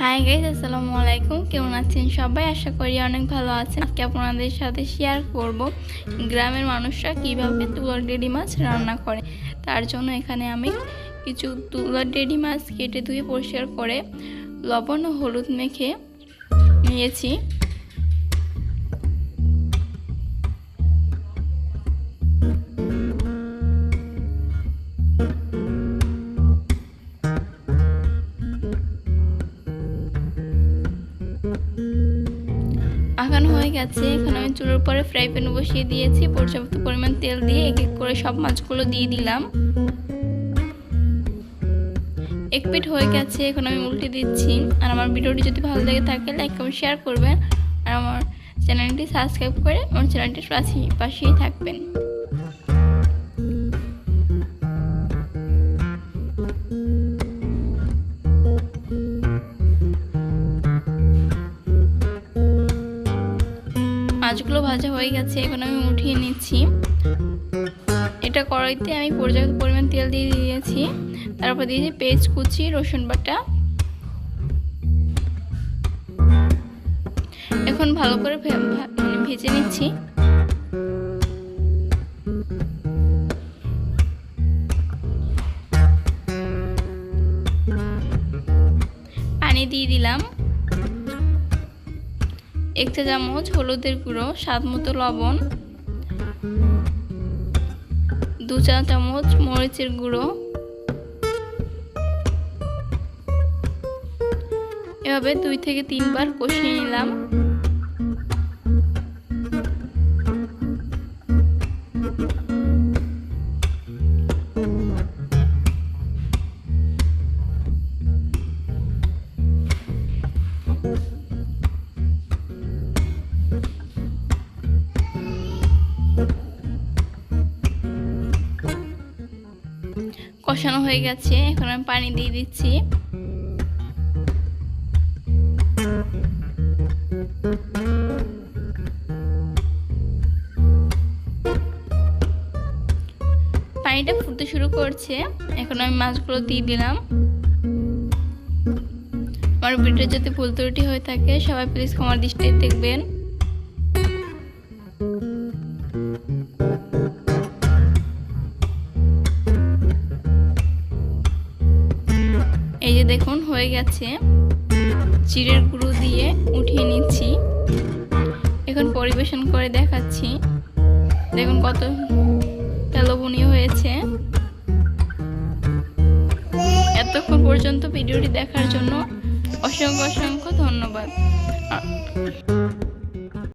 Hi guys, আসসালামু আলাইকুম। কেমন আছেন সবাই? আশা করি অনেক ভালো আছেন। আজকে আপনাদের সাথে শেয়ার করব গ্রামের মানুষরা কিভাবে তুলার ডেডি মাছ রান্না করে। তার জন্য এখানে আমি কিছু তুলার ডেডি মাছ কেটে ধুয়ে পরিষ্কার করে লবণ ও হলুদ মেখে নিয়েছি। আঁকানো হয়ে গেছে। এখানে আমি চুলার উপরে ফ্রাই প্যান বসিয়ে দিয়েছি। পর্যাপ্ত পরিমাণ তেল দিয়ে এক এক করে সব মাছগুলো দিয়ে দিলাম। এক পিঠ হয়ে গেছে, এখন আমি উল্টে দিচ্ছি। আর আমার ভিডিওটি যদি ভালো লেগে থাকে লাইক কমেন্ট শেয়ার করবেন, আর আমার চ্যানেলটি সাবস্ক্রাইব করে আমার চ্যানেলটির পাশেই থাকবেন। মাছগুলো ভাজা হয়ে গেছে, এখন আমি উঠিয়ে নিচ্ছি। এটা কড়াইতে আমি পর্যাপ্ত পরিমাণ তেল দিয়ে দিয়েছি। তারপর দিয়েছি পেঁয়াজ কুচি, রসুন বাটা। এখন ভালো করে ভেজে নিচ্ছি। পানি দিয়ে দিলাম। 1 চা চামচ হলুদের গুঁড়ো, স্বাদ মতো লবণ, 2 চা চামচ মরিচের গুঁড়ো। এভাবে 2 থেকে 3 বার কষিয়ে নিলাম। কষানো হয়ে গেছে, এখন আমি পানি দিয়ে দিচ্ছি। পানিটা ফুটতে শুরু করছে, এখন আমি মাছগুলো দিয়ে দিলাম। আমার ভিডিও যদি ভুল ত্রুটি হয়ে থাকে সবাই প্লিজ ক্ষমার দৃষ্টিতে দেখবেন। এই যে দেখুন হয়ে গেছে। জিরের গুঁড়ো দিয়ে উঠিয়ে নিচ্ছি। এখন পরিবেশন করে দেখাচ্ছি। দেখুন কত লোভনীয় হয়েছে। এতক্ষণ পর্যন্ত ভিডিওটি দেখার জন্য অসংখ্য ধন্যবাদ।